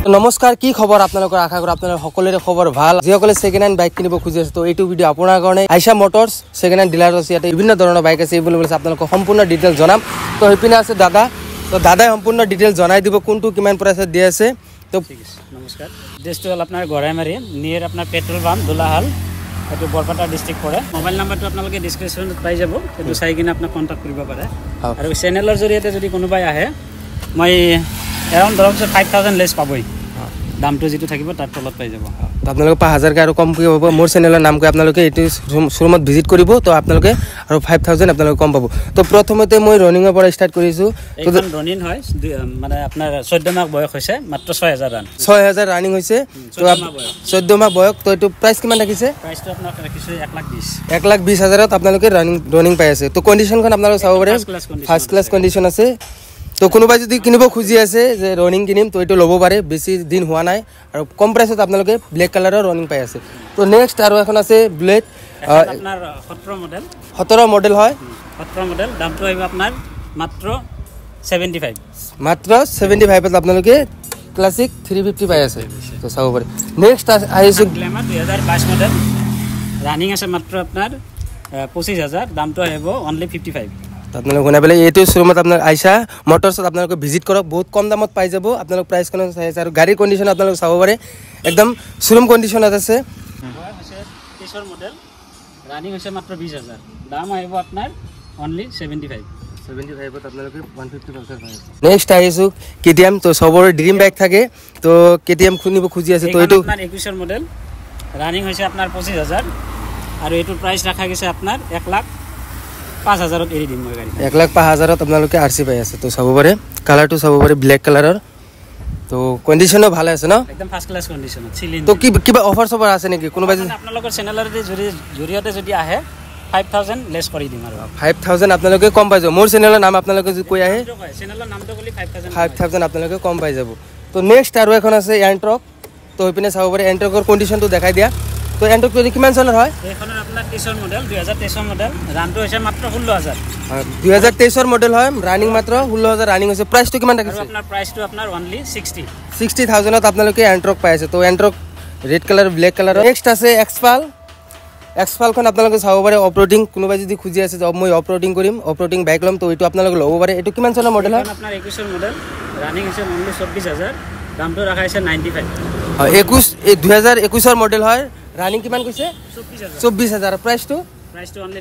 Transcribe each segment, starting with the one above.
নমস্কাৰ, কি খবৰ আপোনালোকৰ? আশা কৰোঁ আপোনালোকৰ সকলোৰে খবৰ ভাল। যিসকলে ছেকেণ্ড হেণ্ড বাইক কিনিব খুজি আছে, তো এইটো ভিডিঅ' আপোনাৰ কাৰণে। আইছা মটৰ্ছ ছেকেণ্ড হেণ্ড ডিলাৰ আছে, ইয়াতে বিভিন্ন ধৰণৰ বাইক আছে। এইবোৰ বলছে আপোনালোকক সম্পূৰ্ণ ডিটেইলছ জনাম। তো সেইপিনে আছে দাদা, তো দাদাই সম্পূৰ্ণ ডিটেইলছ জনাই দিব কোনটো কিমান প্ৰাইচত দি আছে। তো নমস্কাৰ, এড্ৰেছটো হ'ল আপোনাৰ গড়াইমাৰী, নিয়েৰ আপোনাৰ পেট্ৰল পাম্প দোলাহাল, এইটো বৰপেটা ডিষ্ট্ৰিক্ট পৰে। মোবাইল নাম্বাৰটো আপোনালোকে ডিছক্ৰিপশ্যনত পাই যাব, সেইটো চাই কিনে আপোনাক কণ্টেক্ট কৰিব পাৰে। আৰু চেনেলৰ জৰিয়তে যদি কোনোবাই আহে, মই এৰাউণ্ড ধৰক 5000 লেছ পাবই, দামটো যিটো থাকিব তাৰ তলত পাই যাব। আপোনালোকে 5000কৈ আৰু কমকৈ পাব। মোৰ চেনেলৰ নাম কৈ আপোনালোকে এইটো শ্ব'ৰুমত ভিজিট কৰিব, তো আপোনালোকে আৰু 5000 আপোনালোকে কম পাব। তো প্ৰথমতে মই ৰানিঙৰ পৰা ষ্টাৰ্ট কৰিছোঁ। এইখন ৰানিং হয়, মানে আপোনাৰ 14 মাহ বয়স হৈছে, মাত্ৰ 6000 ৰান। 6000 ৰানিং হৈছে, তো 14 মাহ বয়স। তো এইটো প্ৰাইচ কিমান ৰাখিছে? প্ৰাইচটো আপোনাক ৰাখিছোঁ 1,20,000। 1,20,000ত আপোনালোকে ৰানিং পাই আছে। তো কণ্ডিশ্যনখন আপোনালোকে চাব পাৰে, ফাৰ্ষ্ট ক্লাছ কণ্ডিশ্যন আছে। তো কোনোবাই যদি কিনিব খুজি আছে যে ৰানিং কিনিম, তো এইটো ল'ব পাৰে, বেছি দিন হোৱা নাই আৰু কম প্ৰাইচত আপোনালোকে ব্লেক কালাৰৰ ৰানিং পাই আছে। তো নেক্সট আৰু এখন আছে ব্লেক, আপোনাৰ 17 মডেল। 17 মডেল হয়, 17 মডেল। দামটো আহিব আপোনাৰ মাত্ৰ 75। মাত্ৰ 75ত আপোনালোকে ক্লাছিক 350 পাই আছে। তো চাব পাৰে। নেক্সট আহিছোঁ গ্লেমাৰ 2022 মডেল, ৰানিং আছে মাত্ৰ আপোনাৰ 25000। দামটো আহিব অনলি 55। আপোনালোকে শুনাই পেলাই এইটো শ্ব'ৰুমত আপোনাৰ আইছা মটৰ্ছত আপোনালোকে ভিজিট কৰক, বহুত কম দামত পাই যাব। আপোনালোক প্ৰাইচখন চাই আছে আৰু গাড়ীৰ কণ্ডিশ্যন আপোনালোকে চাব পাৰে, একদম শ্ব'ৰুম কণ্ডিশ্যনত আছে। 23 মডেল, ৰানিং হৈছে মাত্ৰ 20000। দাম আহিব আপোনাৰ অনলি 75। 75ত আপোনালোকে 150,000 পাই আছে। নেক্সট আহিছোঁ KTM। তো চবৰে ড্ৰিম বাইক থাকে, তো KTM শুনিব খুজি আছে। তো এইটো আপোনাৰ 21 মডেল, ৰানিং হৈছে আপোনাৰ 25000 আৰু এইটোৰ প্ৰাইচ ৰখা গৈছে আপোনাৰ 1,05,000ত এৰি দিম মই গাড়ী। 1,05,000ত আপোনালোকে RC পাই আছে। তো চাব পাৰে, কালাৰটো চাব পাৰে ব্লেক কালাৰৰ। তো কণ্ডিশ্যনো ভালে আছে ন, একদম ফাৰ্ষ্ট ক্লাছ কণ্ডিশ্যনত। তো কিবা অফাৰ চফাৰ আছে নেকি? কোনোবাই যদি আপোনালোকৰ চেনেলৰ জৰিয়তে যদি আহে 5000 লেছ কৰি দিম আৰু 5000 আপোনালোকে কম পাই যাব। মোৰ চেনেলৰ নাম আপোনালোকে যদি কৈ আহে, চেনেলৰ নামটো ক'লে 5000 আপোনালোকে কম পাই যাব। তো নেক্সট আৰু এখন আছে এণ্ট্ৰক। তো সেইপিনে চাব পাৰে, এণ্ট্ৰকৰ কণ্ডিশ্যনটো দেখাই দিয়া। তো এণ্ট্ৰক যদি কিমান চনৰ হয়? এইখনৰ আপোনাৰ 23 মডেল, 2023 মডেল, ৰানটো হৈছে মাত্ৰ 16000। 2023 মডেল হয়, ৰানিং মাত্ৰ 16000 ৰানিং হৈছে। প্ৰাইচটো কিমান ৰাখিছে? আপোনাৰ প্ৰাইচটো আপোনাৰ অনলি 60,000ত আপোনালোকে এণ্ট্ৰক পাই আছে। তো Ntorq red colour black colour. Next আছে এক্সপালখন আপোনালোকে চাব পাৰে। অফ ৰোডিং কোনোবাই যদি খুজি আছে যে মই অফ ৰোডিং কৰিম, অফ ৰোডিং বাইক ল'ম, তো এইটো আপোনালোকে ল'ব পাৰে। এইটো কিমান চনৰ মডেল হয়? আপোনাৰ 21 মডেল, ৰানিং হৈছে অনলি 24000। দামটো ৰখা হৈছে 95। হয়, 2021 মডেল হয়, ৰানিং কিমান কৈছে? 24000। প্ৰাইচটো অনলি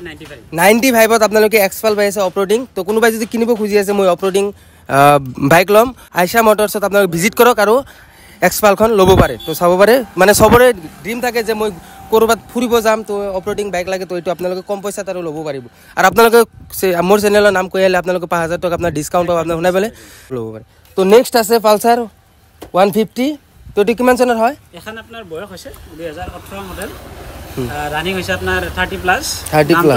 95ত আপোনালোকে এক্সপাল পাই আছে অফ ৰোডিং। তো কোনোবাই যদি কিনিব খুজি আছে মই অফ ৰোডিং বাইক ল'ম, আইছা মটৰ্ছত আপোনালোকে ভিজিট কৰক আৰু এক্সপালখন ল'ব পাৰে। তো চাব পাৰে, মানে চবৰে ড্ৰিম থাকে যে মই ক'ৰবাত ফুৰিব যাম, তো অফ ৰোডিং বাইক লাগে, তো এইটো আপোনালোকে কম পইচাত আৰু ল'ব পাৰিব। আৰু আপোনালোকে মোৰ চেনেলৰ নাম কৈ আহিলে আপোনালোকে 5000 টকা আপোনাৰ ডিছকাউণ্ট পাব, আপোনাক শুনাই পেলাই ল'ব পাৰে। তো নেক্সট আছে পালচাৰ 150। তো এইটো কিমান চনৰ হয়? এখন আপোনাৰ বয়স হৈছে 2018 মডেল, ৰানিং হৈছে আপোনাৰ 30+।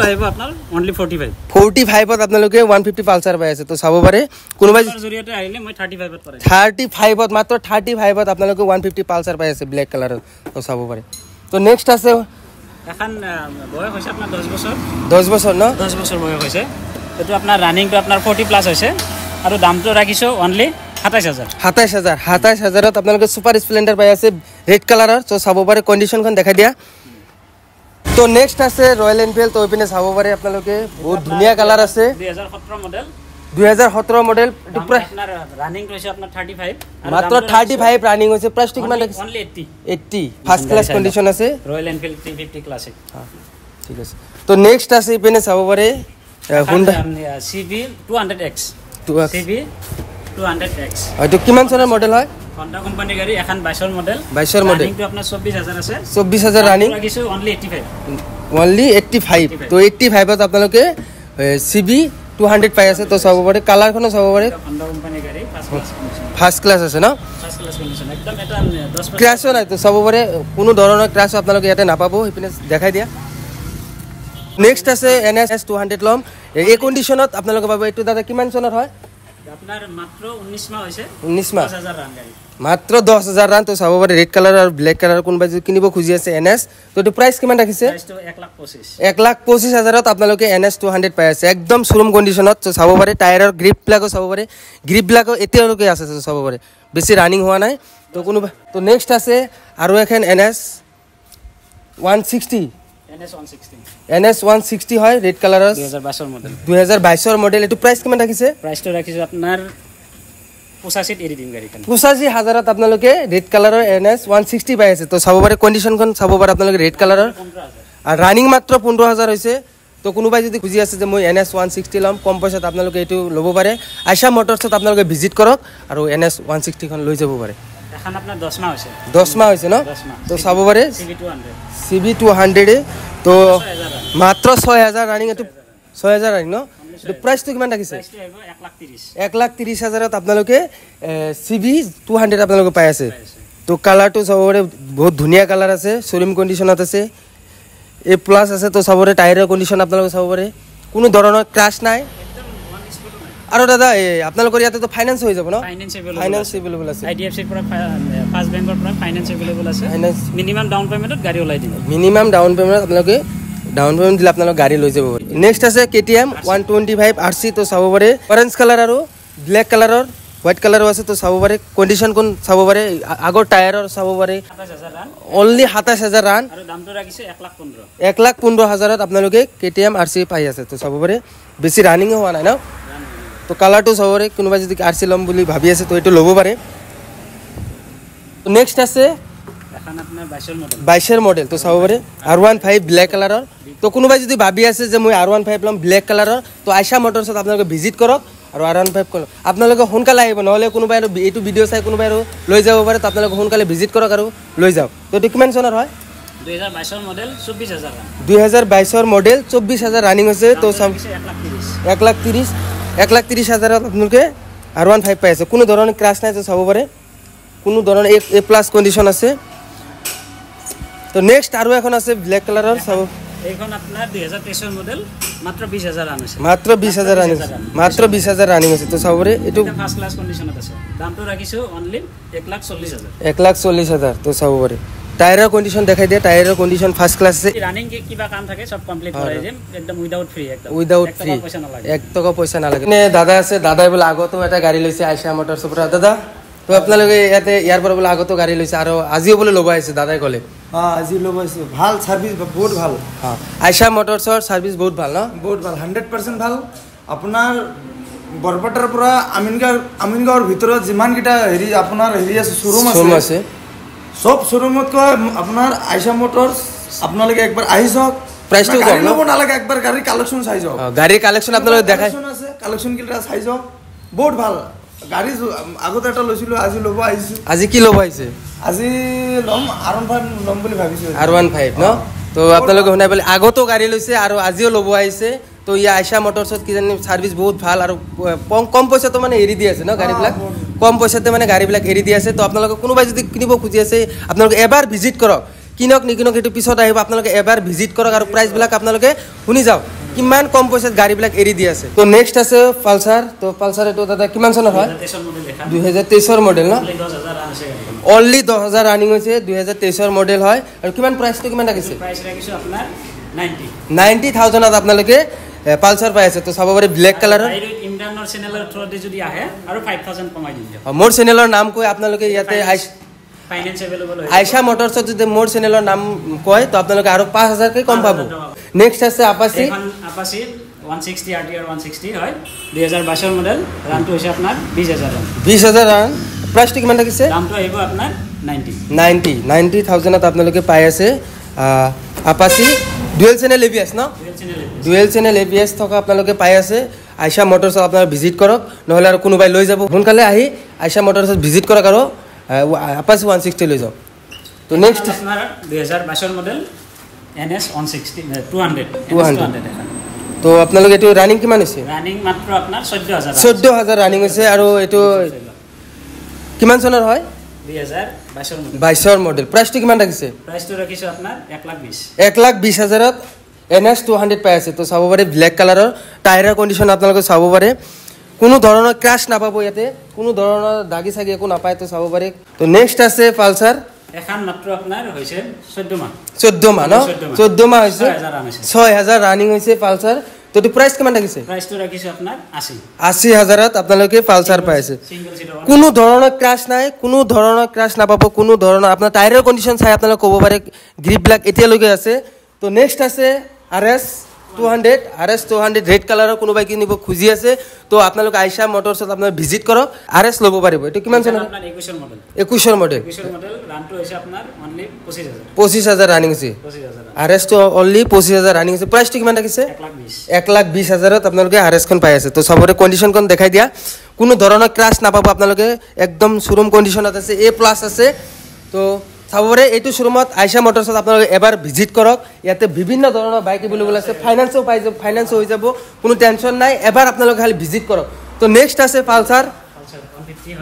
আহিব আপোনাৰ অনলি 45ত আপোনালোকে 150 পালচাৰ পাই আছে। তো চাব পাৰে, কোনোবাই জৰিয়তে আহিলে মই 35ত পাই 35ত মাত্ৰ 35ত আপোনালোকে 150 পালচাৰ পাই আছে ব্লেক কালাৰৰ। তো চাব পাৰে। তো নেক্সট আছে এখন বয়স হৈছে আপোনাৰ 10 বছৰ। 10 বছৰ ন? 10 বছৰ বয়স হৈছে। এইটো আপোনাৰ ৰানিংটো আপোনাৰ 40+ হৈছে আৰু দামটো ৰাখিছোঁ অনলি 27000। 27000ত আপোনালোকে ছুপাৰ স্প্লেণ্ডাৰ পাই আছে ৰেড কালাৰৰ। তো চাব পাৰে, কণ্ডিশ্যনখন দেখাই দিয়া। তো নেক্সট আছে ৰয়েল এনফিল্ড। তো এইপিনে চাব পাৰে আপোনালোকে, বহুত ধুনীয়া কালাৰ আছে। 2017 মডেল, 2017 মডেল। আপোনাৰ ৰানিং হৈছে আপোনাৰ 35, মাত্ৰ 35 ৰানিং হৈছে। প্ৰাইচটো কিমান ৰাখিছে? অনলি 80। ফাৰ্ষ্ট ক্লাছ কণ্ডিশ্যন আছে, ৰয়েল এনফিল্ড 350 ক্লাছিক। ঠিক আছে। তো নেক্সট আছে এইপিনে চাব পাৰে হুণ্ডা CB 200X। এইটো কিমান চনৰ মডেল হয়? হন্ডা কোম্পানীৰ গাড়ী, এখন 22 মডেল। ৰানিংটো আপোনাৰ 24000 আছে। 24000 ৰানিং, ৰাখিছোঁ অনলি 85। তো 85ত আপোনালোকে CB 200 পাই আছে। তো চাব পাৰে, কালাৰখনো চাব পাৰে, হন্ডা কোম্পানীৰ গাড়ী, ফাৰ্ষ্ট ক্লাছ আছে ন? ফাৰ্ষ্ট ক্লাছ কণ্ডিশ্যন, একদম এটা 10% ক্ৰাছো নাই। তো চাব পাৰে, কোনো ধৰণৰ ক্ৰাছ আপোনালোকে ইয়াতে নাপাব। সেইপিনে দেখাই দিয়া। নেক্সট আছে NS 200 ল'ম, এই কণ্ডিশ্যনত আপোনালোকে পাব। এইটো দাদা কিমান চনৰ হয়? আপোনাৰ মাত্ৰ 19 মাহ হৈছে, 19 মাহ, 10000 ৰান গাড়ী, মাত্ৰ 10000 ৰান। তো চাব পাৰে, ৰেড কালাৰ আৰু ব্লেক কালাৰ কোনোবাই যদি কিনিব খুজি আছে NS, তো এইটো প্ৰাইচ কিমান ৰাখিছে? 1,25,000ত আপোনালোকে NS 200 পাই আছে, একদম শ্ব'ৰুম কণ্ডিশ্যনত। তো চাব পাৰে, টায়াৰৰ গ্ৰিপবিলাকো চাব পাৰে, গ্ৰিপবিলাকো এতিয়ালৈকে আছে। চাব পাৰে, বেছি ৰানিং হোৱা নাই। তো কোনোবা তো নেক্সট আছে আৰু এখন NS 160 NS 160 হয় ৰেড কালাৰৰ 2022 মডেল 2022 মডেল এটো প্ৰাইস কিমান ৰাখিছে প্ৰাইসটো ৰাখিছো আপোনাৰ 85 এৰি দিম গাড়ীখন 85000ত আপোনালোকে ৰেড কালাৰৰ NS 160 পাই আছে তো চাব পাৰে কন্ডিশনখন চাব পাৰে আপোনালোকে ৰেড কালাৰৰ আৰু ৰানিং মাত্ৰ 15000 হৈছে তো কোনোবাই যদি খুজি আছে যে মই NS 160 লম কম পইচাত আপোনালোকে এটো ল'ব পাৰে আইশা মোটৰছত আপোনালোকে ভিজিট কৰক আৰু NS 160 খন লৈ যাব পাৰে এখন আপোনাৰ 10 মাহ হৈছে 10 মাহ হৈছে ন তো চাব পাৰে CB200 তো মাত্ৰ 6000 ৰানিং এটো 6000 ৰানিং ন তো প্ৰাইসটো কিমান ৰাখিছে 1,30,000ত আপোনালোকে CB200 আপোনালোকে পাই আছে তো কালাৰটো চাবৰে বহুত ধুনিয়া কালাৰ আছে শোৰুম কন্ডিশনত আছে A+ আছে তো চাবৰে টায়াৰৰ কন্ডিশন আপোনালোকে চাব পাৰে কোনো ধৰণৰ ক্ৰাশ নাই আৰু দাদা আপোনালোকৰ ইয়াতে তো ফাইনান্স হৈ যাব ন ফাইনান্স এভেলেবল আছে IDFC পৰা ফাৰ্ষ্ট বেংকৰ পৰা ফাইনান্স এভেলেবল আছে মিনিমাম ডাউন পেমেন্টত গাড়ী ওলাই দিব মিনিমাম ডাউন পেমেন্ট আপোনালোকে ডাউন পেমেন্ট দিলে আপোনালোক গাড়ী লৈ যাব পাৰে নেক্সট আছে KTM 125 RC তো চাব পাৰে অৰেঞ্জ কালাৰ আৰু ব্ল্যাক কালাৰৰ হোয়াইট কালাৰও আছে তো চাব পাৰে কন্ডিশন কোন চাব পাৰে আগৰ টায়াৰৰ চাব পাৰে 27000 ৰান অনলি 27000 ৰান আৰু দামটো ৰাখিছে 1,15,000 1,15,000ত আপোনালোকে KTM RC পাই আছে তো চাব পাৰে বেছি ৰানিং হোৱা নাই ন তো কালাৰটো চাব পাৰে কোনোবা যদি RC লম বুলি ভাবি আছে তো এটো ল'ব পাৰে তো নেক্সট আছে এখন আপোনাৰ 22 মডেল তো চাব পাৰে R15 ব্ল্যাক কালাৰৰ তো কোনোবা যদি ভাবি আছে যে মই R15 লম ব্ল্যাক কালাৰৰ তো আইশা মোটৰছত আপোনালোকে ভিজিট কৰক আৰু R15 কৰক আপোনালোকে সোনকালে আহিব নহলে কোনোবাই এইটো ভিডিও চাই কোনোবাই লৈ যাব পাৰে তো আপোনালোকে সোনকালে ভিজিট কৰক আৰু লৈ যাওক তো এটো কিমান চনৰ হয় 2022 মডেল 24000 ৰান 2022 মডেল 24000 ৰানিং আছে তো 1,30,000ত আপোনালোকে R15 পাই আছে কোনো ধৰণৰ ক্ৰাশ নাই তো চাব পাৰে কোনো ধৰণৰ A+ কন্ডিশন আছে তো নেক্সট আৰু এখন আছে ব্ল্যাক কালাৰৰ চাব এইখন আপোনাৰ 2023 মডেল মাত্ৰ 20000 ৰান আছে মাত্ৰ 20000 ৰানিং মাত্ৰ 20000 ৰানিং আছে তো চাব পাৰে এটো ফাৰ্স্ট ক্লাস কন্ডিশনত আছে দামটো ৰাখিছো অনলি 1,40,000 1,40,000 তো চাব পাৰে টায়াৰৰ কন্ডিশন দেখাই দিয়া টায়াৰৰ কন্ডিশন ফাৰ্স্ট ক্লাস আছে ৰানিং কি কিবা কাম থাকে সব কমপ্লিট কৰাই দিম একদম উইদাউট ফ্রি পইচা নালাগে 1 টকা পইচা নালাগে নে দাদা আছে দাদাই বলে আগতো এটা গাড়ী লৈছে আইশা মোটৰছৰ পৰা দাদা তো আপোনালোকে ইয়াতে ইয়াৰ পৰা বলে আগতো গাড়ী লৈছে আৰু আজিও বলে ল'ব আহিছে দাদাই ক'লে আজি ল'ব আহিছে ভাল সার্ভিস বহুত ভাল আইশা মোটৰছৰ সাৰ্ভিস বহুত ভাল ন বহুত ভাল 100% ভাল আপোনাৰ বৰপেটাৰ পৰা আমিনগাঁৱৰ ভিতৰত যিমান কিটা হেৰি আপোনাৰ হেৰি আছে শ্বৰুম আছে সব শ্বৰুমত কয় আপোনাৰ আইশা মোটৰছ আপোনালোকে একবাৰ আহি যাওক প্ৰাইসটো কম ল'ব নালাগে একবাৰ গাড়ী কালেকশন চাই যাওক গাড়ীৰ কালেকশন আপোনালোকে দেখাই আছে কালেকশন কিটা চাই যাওক বহুত ভাল গাড়ী আগতে এটা লৈছিলো আজি ল'ব আহিছো আজি কি ল'ব আহিছে আজি লম R15 লম বুলি ভাবিছো R15 ন তো আপোনালোকে শুনাই বলে আগতো গাড়ী লৈছে আৰু আজিও ল'ব আহিছে তো ইয়া আইশা মোটৰছত কি জানি সাৰ্ভিস বহুত ভাল আৰু কম পইচাতে মানে এৰি দি আছে ন গাড়ীবিলাক কম পইচাতে মানে গাড়ীবিলাক এৰি দি আছে তো আপোনালোকে কোনোবাই যদি কিনিব খুজি আছে আপোনালোকে এবাৰ ভিজিট কৰক কিনক নিকিনক এটো পিছত আহিব আপোনালোকে এবাৰ ভিজিট কৰক আৰু প্ৰাইস বিলাক আপোনালোকে শুনি যাওক কিমান কম পইচাত গাড়ীবিলাক এৰি দি আছে তো নেক্সট আছে পালসাৰ তো পালসাৰ এটো দাদা কিমান চনৰ হয় 2023 মডেল ন 10000 ৰান আছে গাড়ীখন অনলি 10000 ৰানিং হৈছে 2023 মডেল হয় আৰু কিমান প্ৰাইসটো কিমান ৰাখিছে প্ৰাইস ৰাখিছো আপোনাৰ 90000ত আপোনালোকে পালসাৰ পাই আছে তো চাব পাৰে ব্ল্যাক কালাৰৰ ইন্টাৰনেট চেনেলৰ থ্ৰুদি যদি আহে আৰু 5000 কমাই দিম মোৰ চেনেলৰ নাম কৈ আপোনালোকে ইয়াতে ফাইনান্স এভেলেবল হয় আইশা মোটৰছত যদি মোৰ চেনেলৰ নাম কয় তো আপোনালোকে আৰু 5000 কৈ কম পাব নেক্সট আছে আপাচি এখন আপাচি 160 RTR 160 হয় 2022 মডেল ৰানটো হৈছে আপোনাৰ 20000 ৰান 20000 ৰান প্ৰাইসটো কিমান ৰাখিছে দামটো আহিব আপোনাৰ 90000ত আপোনালোকে পাই আছে আপাচি ডুৱেল চেনেল ABS ন ডুৱেল চেনেল ABS থকা আপোনালোকে পাই আছে আইশা মোটৰছত আপোনালোকে ভিজিট কৰক নহলে আৰু কোনোবাই লৈ যাব সোনকালে আহি আইশা মোটৰছত ভিজিট কৰক আৰু আপাচি 160 লৈ যাওক তো নেক্সট আপোনাৰ 2022 মডেল NS 160 200 তো আপোনালোকে এটো ৰানিং কিমান হৈছে ৰানিং মাত্ৰ আপোনাৰ 14000 ৰানিং হৈছে আৰু এটো কিমান চনৰ হয় 2022 মডেল প্ৰাইসটো কিমান ৰাখিছে প্ৰাইসটো ৰাখিছো আপোনাৰ 1,20,000 1,20,000ত NS 200 পাই আছে তো চাব পাৰে ব্ল্যাক কালাৰৰ টায়াৰৰ কন্ডিশন আপোনালোকে চাব পাৰে কোনো ধৰণৰ ক্ৰাশ নাপাব ইয়াতে কোনো ধৰণৰ দাগি সাগি একো নাপায় তো চাব পাৰে তো নেক্সট আছে পালসাৰ এখন মাত্ৰ আপোনাৰ হৈছে 14 মাহ 14 মাহ ন 14 মাহ হৈছে 6000 ৰানিং হৈছে পালসাৰ তো এইটো প্ৰাইচ কিমান লাগিছে প্ৰাইচটো ৰাখিছোঁ আপোনাৰ 80 80,000ত আপোনালোকে পালচাৰ পাইছে সিঙ্গেল সিটৰ কোনো ধৰণৰ ক্ৰাছ নাই কোনো ধৰণৰ ক্ৰাছ নাপাব কোনো ধৰণৰ আপোনাৰ টায়াৰৰ কণ্ডিশ্যন চাই আপোনালোকে ক'ব পাৰে গ্ৰিপবিলাক এতিয়ালৈকে আছে তো নেক্সট আছে RS 200 ৰেড কালাৰৰ কোনোবাই কিনিব খুজি আছে তো আপোনালোকে আইশা মটৰছত আপোনালোকে ভিজিট কৰক RS ল'ব পাৰিব এইটো কিমান চনৰ আপোনাৰ 21 মডেল 21 মডেল ৰানটো হৈছে আপোনাৰ অনলি 25000 25000 ৰানিং আছে 25000 RS তো অনলি 25000 ৰানিং আছে প্ৰাইচটো কিমান ৰাখিছে 1,20,000ত আপোনালোকে RS খন পাই আছে তো সবৰে কণ্ডিশ্যনখন দেখাই দিয়া কোনো ধৰণৰ ক্ৰাছ নাপাব আপোনালোকে একদম শ্বৰুম কণ্ডিশ্যনত আছে A+ আছে তো সবৰে এইটো শ্বৰুমত আইশা মটৰছত আপোনালোকে এবাৰ ভিজিট কৰক ইয়াতে বিভিন্ন ধৰণৰ বাইক এভেইলেবল আছে ফাইনান্সও পাই যাব ফাইনান্স হৈ যাব কোনো টেনশ্যন নাই এবাৰ আপোনালোকে খালি ভিজিট কৰক তো নেক্সট আছে পালচাৰ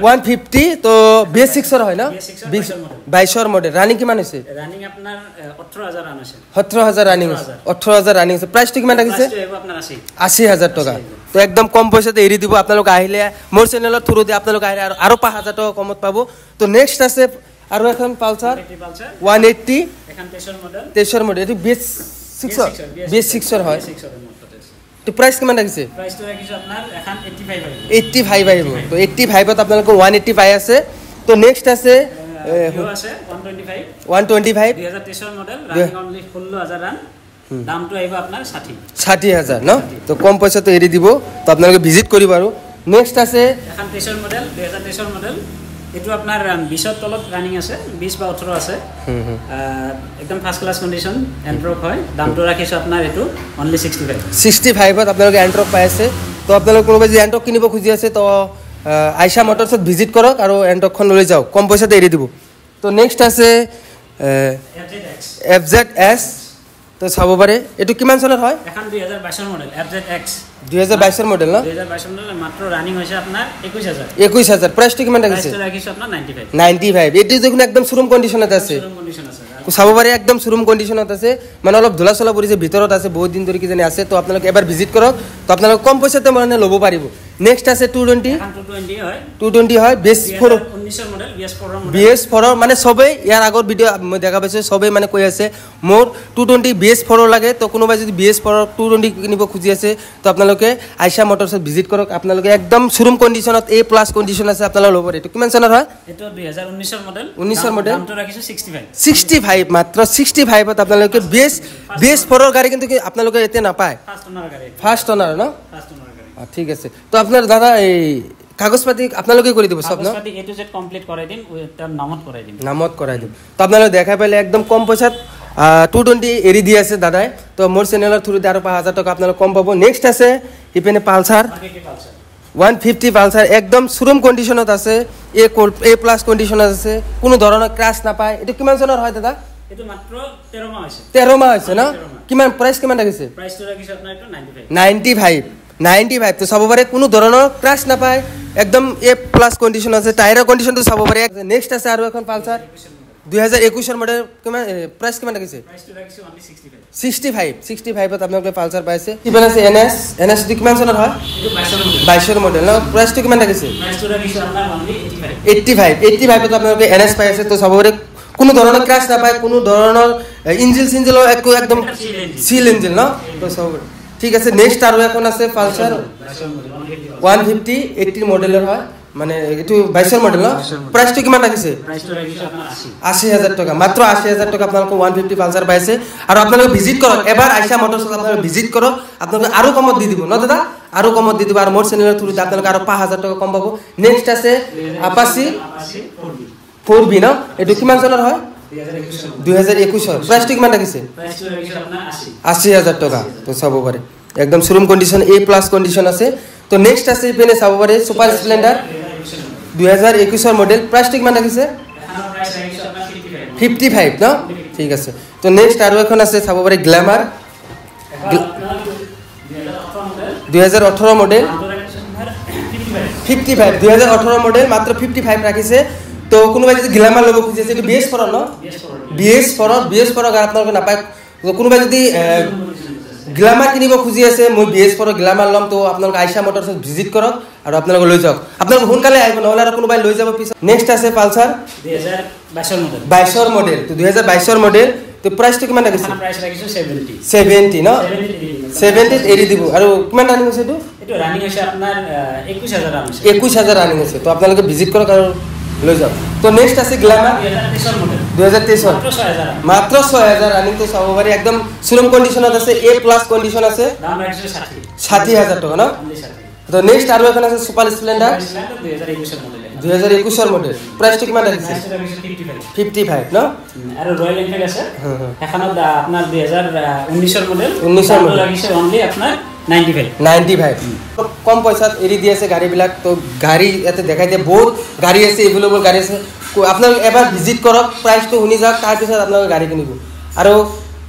150 তো BS6 ৰ হয় না 22 মডেল ৰানিং কিমান হৈছে ৰানিং আপোনাৰ 18000 ৰান আছে 18000 ৰানিং আছে 18000 ৰানিং আছে প্ৰাইচটো কিমান ৰাখিছে আপোনাৰ 80000 টকা তো একদম কম পইচাতে এৰি দিব আপোনালোক আহিলে মোৰ চেনেলৰ থ্ৰুদি আপোনালোক আহিলে আৰু 5000 টকা কমত পাব তো নেক্সট আছে আৰু এখন পালচাৰ 180 এখন 23 মডেল এটো BS6 ৰ হয় তো প্ৰাইচ কিমান ৰাখিছে প্ৰাইচটো ৰাখিছো আপোনাৰ এখন 85 আহিব তো 85ত আপোনালোক 180 পাই আছে তো নেক্সট আছে 125 2023 মডেল ৰানিং অনলি 16000 ৰান দামটো আহিব আপোনাৰ 60000 ন তো কম পইচাতে এৰি দিব তো আপোনালোকে ভিজিট কৰিব আৰু নেক্সট আছে এখন 23 মডেল 2023 মডেল এটো আপোনাৰ 20ৰ তলত ৰানিং আছে 20 বা 18 আছে একদম ফাৰ্স্ট ক্লাছ কন্ডিশন এন্ট্ৰক হয় দামটো ৰাখিছো আপোনাৰ এটো অনলি 65ত আপোনালোকে এন্ট্ৰক পাই আছে তো আপোনালোক কোনোবা যদি এন্ট্ৰক কিনিব খুজি আছে তো আইশা মটৰছত ভিজিট কৰক আৰু এন্ট্ৰকখন লৈ যাওক কম পইচাতে এৰি দিব তো নেক্সট আছে FZS তো চাব পাৰে এটো কিমান চনৰ হয় এখন 2022 মডেল FZX 2022 মডেল না 2022 মডেল মাত্ৰ ৰানিং হৈছে আপোনাৰ 21000 প্ৰাইচটো কিমান ৰাখিছে প্ৰাইচটো ৰাখিছো আপোনাৰ 95 এটো দেখোন একদম শ্বৰুম কণ্ডিশ্যনত আছে শ্বৰুম কণ্ডিশ্যন আছে চাব পাৰে একদম শ্বৰুম কণ্ডিশ্যনত আছে মানে অলপ ধুলা চলা পৰিছে ভিতৰত আছে বহুত দিন ধৰি কিজানি আছে তো আপোনালোকে এবাৰ ভিজিট কৰক তো আপোনালোক কম পইচাতে মানে ল'ব পাৰিব নেক্সট আছে 220 হয় BS4 19 মডেল BS4 মানে সবে ইয়াৰ আগৰ ভিডিও মই দেখা পাইছো সবে মানে কৈ আছে মোৰ 220 BS4 লাগে তো কোনোবাই যদি BS4 220 কিনিব খুজি আছে তো আপোনালোকে আইশা মটৰছত ভিজিট কৰক আপোনালোকে একদম শ্বৰুম কণ্ডিশ্যনত A+ কণ্ডিশ্যন আছে আপোনালোকে ল'ব এইটো কিমান চনৰ হয় এটো 2019 মডেল দামটো ৰাখিছো 65 মাত্ৰ 65ত আপোনালোকে BS4 ৰ গাড়ী কিন্তু আপোনালোকে এতে নাপায় ফাৰ্স্ট অনাৰ ন ঠিক আছে তো আপোনাৰ দাদা এই কাগজ পাতি আপোনালোকে কৰি দিব সব ন কাগজ পাতি A to Z কমপ্লিট কৰাই দিম তাৰ নামত কৰাই দিম তো আপোনালোকে দেখাই পাইলে একদম কম পইচাত 220 এৰি দি আছে দাদাই তো মোৰ চেনেলৰ থ্ৰুদি আৰু 5000 টকা আপোনালোকে কম পাব নেক্সট আছে ইপেনে পালচাৰ 150 পালচাৰ একদম শ্বৰুম কণ্ডিশ্যনত আছে A+ কণ্ডিশ্যনত আছে কোনো ধৰণৰ ক্ৰাছ নাপায় এটো কিমান চনৰ হয় দাদা এটো মাত্ৰ 13 মাহ হৈছে না কিমান প্ৰাইচ কিমান ৰাখিছে প্ৰাইচটো ৰাখিছো আপোনাৰ এটো 95 তো চাব পাৰে কোনো ধৰণৰ ক্ৰাছ নাপায় একদম A+ কণ্ডিশ্যন আছে টায়াৰৰ কণ্ডিশ্যনটো চাব পাৰে নেক্সট আছে আৰু এখন পালচাৰ 2021 মডেল কিমান প্ৰাইচ কিমান ৰাখিছে প্ৰাইচটো ৰাখিছো অনলি 65ত আপোনালোকে পালচাৰ পাইছে কিমান আছে NS কিমান চনৰ হয় এটো 22 মডেল ন প্ৰাইচটো কিমান ৰাখিছে প্ৰাইচটো ৰাখিছো আপোনাৰ অনলি 85ত আপোনালোকে NS পাই আছে তো চাব পাৰে কোনো ধৰণৰ ক্ৰাছ নাপায় কোনো ধৰণৰ ইঞ্জিনৰ একদম সিল ইঞ্জিন ন তো চাব ঠিক আছে নেক্সট আৰু এখন আছে পালচাৰ 150 80 মডেলৰ হয় মানে এটো 22 মডেল ন প্ৰাইচটো কিমান ৰাখিছে প্ৰাইচটো ৰাখিছো আপোনাৰ 80000 টকা মাত্ৰ 80000 টকা আপোনালোকে 150 পালচাৰ পাইছে আৰু আপোনালোকে ভিজিট কৰক এবাৰ আইশা মটৰছত আপোনালোকে ভিজিট কৰক আপোনালোকে আৰু কমত দি দিব ন দাদা আৰু কমত দি দিব আৰু মোৰ চেনেলৰ থ্ৰুদি আপোনালোকে আৰু 5000 টকা কম পাব নেক্সট আছে আপাচি 4B ন এটো কিমান চনৰ হয় 2021 প্ৰাইচটো কিমান ৰাখিছে প্ৰাইচটো ৰাখিছো আপোনাৰ 80000 টকা তো চাব পাৰে একদম শ্বৰুম কণ্ডিশ্যন A+ কণ্ডিশ্যন আছে তো নেক্সট আছে ইপেনে চাব পাৰে সুপাৰ স্প্লেন্ডাৰ 2021 মডেল প্ৰাইচটো কিমান ৰাখিছে 55 ন ঠিক আছে তো নেক্সট আৰু এখন আছে চাব পাৰে গ্ল্যামাৰ 2018 মডেল 55 2018 মডেল মাত্ৰ 55 ৰাখিছে তো কোনোবাই যদি গ্ল্যামাৰ ল'ব খুজিছে এটো BS4 ন BS4 গাড়ী আপোনালোকে নাপায় কোনোবাই যদি গ্ল্যামাৰ কিনিব খুজি আছে মই BS4 গ্ল্যামাৰ লম তো আপোনালোকে আইশা মটৰছত ভিজিট কৰক আৰু আপোনালোকে লৈ যাওক আপোনালোকে সোনকালে আহিব নহলে আৰু কোনোবাই লৈ যাব পিছত নেক্সট আছে পালচাৰ 2022 মডেল তো 2022 মডেল তো প্ৰাইচটো কিমান ৰাখিছে প্ৰাইচ ৰাখিছো 70 ন 70 এৰি দিব আৰু কিমান ৰানিং হৈছে এইটো ৰানিং হৈছে আপোনাৰ 21000 ৰানিং হৈছে 21000 ৰানিং হৈছে তো আপোনালোকে ভিজিট কৰক আৰু লৈ যাওক তো নেক্সট আছে গ্ল্যামাৰ 2023 মডেল 2023 মাত্ৰ 6000 ৰানিং তো চাব পাৰি একদম শোৰুম কন্ডিশনত আছে A+ কন্ডিশন আছে দাম ৰাখিছে 60000 টকা ন তো নেক্সট আৰু এখন আছে সুপাৰ স্প্লেন্ডাৰ 2021 মডেল প্ৰাইসটো কিমান ৰাখিছে 55 ন আৰু ৰয়েল এনফিল্ড আছে এখনত আপোনাৰ 2019 মডেল লাগিছে অনলি আপোনাৰ 95 কম পইচাত এৰি দি আছে গাড়ীবিলাক তো গাড়ী ইয়াতে দেখাই দিয়ে বহুত গাড়ী আছে এভেলেবল গাড়ী আছে আপোনালোকে এবাৰ ভিজিট কৰক প্ৰাইসটো শুনি যাওক তাৰ পিছত আপোনালোকে গাড়ী কিনিব আৰু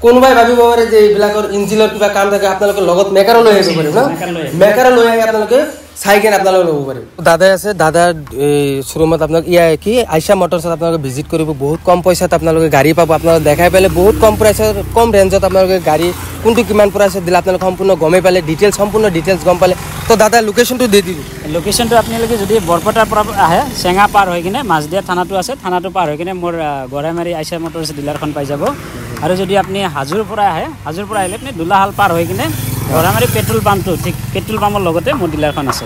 কোনোবাই ভাবিব পাৰে যে এইবিলাকৰ ইঞ্জিনৰ কিবা কাম থাকে আপোনালোকে লগত মেকাৰো লৈ আহিব পাৰিব ন মেকাৰো লৈ আহি আপোনালোকে চাই কিনে আপোনালোকে ল'ব পাৰিব দাদাই আছে দাদাৰ শ্বৰুমত আপোনালোকে কি আইশা মটৰ্ছত আপোনালোকে ভিজিট কৰিব বহুত কম পইচাত আপোনালোকে গাড়ী পাব আপোনালোকে দেখাই পালে বহুত কম প্ৰাইচত কম ৰেঞ্জত আপোনালোকে গাড়ী কোনটো কিমান প্ৰাইচত দিলে আপোনালোকে সম্পূৰ্ণ গমেই পালে সম্পূৰ্ণ ডিটেইলছ গম পালে তো দাদা লোকেশ্যনটো দি দিব লোকেশ্যনটো আপোনালোকে যদি বৰপেটাৰ পৰা আহে চেঙা পাৰ হৈ কিনে মাছদিয়া থানাটো আছে থানাটো পাৰ হৈ কিনে মোৰ গড়াইমাৰী আইশা মটৰ্ছ ডিলাৰখন পাই যাব আৰু যদি আপুনি হাজোৰ পৰা আহে হাজোৰ পৰা আহিলে আপুনি দুলাহাল পাৰ হৈ কিনে গড়াইমাৰী পেট্ৰল পাম্পটো ঠিক পেট্ৰল পাম্পৰ লগতে মোৰ ডিলাৰখন আছে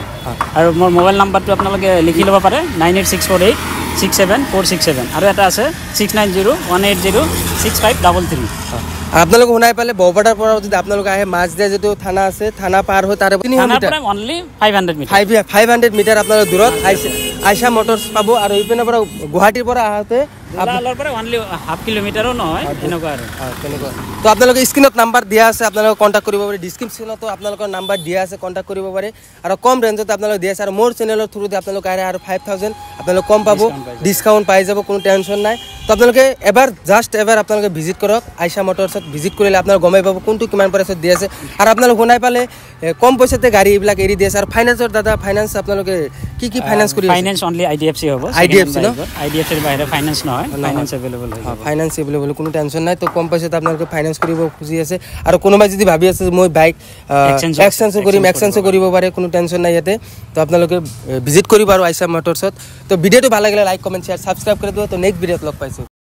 আৰু মোৰ মোবাইল নাম্বাৰটো আপোনালোকে লিখি ল'ব পাৰে 9864867467 আৰু এটা আছে 6901806533 আপোনালোকে শুনাই পালে বৰপেটাৰ পৰা যদি আপোনালোকে আহে মাছদিয়া যিটো থানা আছে থানা পাৰ হৈ তাৰে অনলি 500 মিটাৰ 500 মিটাৰ আপোনালোকে দূৰত আইশা মটৰ্ছ পাব আৰু ইপিনৰ পৰা গুৱাহাটীৰ পৰা আহোঁতে দুলাহালৰ পৰা অনলি হাফ কিলোমিটাৰো নহয় এনেকুৱা আৰু তেনেকুৱা তো আপোনালোকে স্ক্ৰীনত নাম্বাৰ দিয়া আছে আপোনালোকে কণ্টেক্ট কৰিব পাৰে ডিছক্ৰিপশ্যনতো আপোনালোকৰ নাম্বাৰ দিয়া আছে কণ্টেক্ট কৰিব পাৰে আৰু কম ৰেঞ্জত আপোনালোকে দিয়া আছে আৰু মোৰ চেনেলৰ থ্ৰুতে আপোনালোকে আহে আৰু 5000 আপোনালোকে কম পাব ডিছকাউণ্ট পাই যাব কোনো টেনশ্যন নাই তো আপোনালোকে এবাৰ আপোনালোকে ভিজিট কৰক আইশা মটৰ্ছত ভিজিট কৰিলে আপোনালোকে গমেই পাব কোনটো কিমান প্ৰাইচত দি আছে আৰু আপোনালোকে শুনাই পালে কম পইচাতে গাড়ী এইবিলাক এৰি দি আছে আৰু ফাইনেন্সৰ দাদা ফাইনেন্স আপোনালোকে কি ফাইনেন্স কৰি ফাইনেন্স অনলি IDFC হ'ব IDFC ন IDFC ৰ বাহিৰে ফাইনেন্স নহয় ফাইনেন্স এভেইলেবল হয় ফাইনেন্স এভেইলেবল কোনো টেনশ্যন নাই তো কম পইচাতে আপোনালোকে ফাইনেন্স কৰিব খুজি আছে আৰু কোনোবাই যদি ভাবি আছে মই বাইক এক্সচেঞ্জ কৰিব পাৰে কোনো টেনশ্যন নাই ইয়াতে তো আপোনালোকে ভিজিট কৰিব আৰু আইশা মটৰ্ছত তো ভিডিঅ'টো ভাল লাগিলে লাইক কমেণ্ট শ্বেয়াৰ ছাবস্ক্ৰাইব কৰি দিব তো নেক্সট ভিডিঅ'ত লগ পাইছোঁ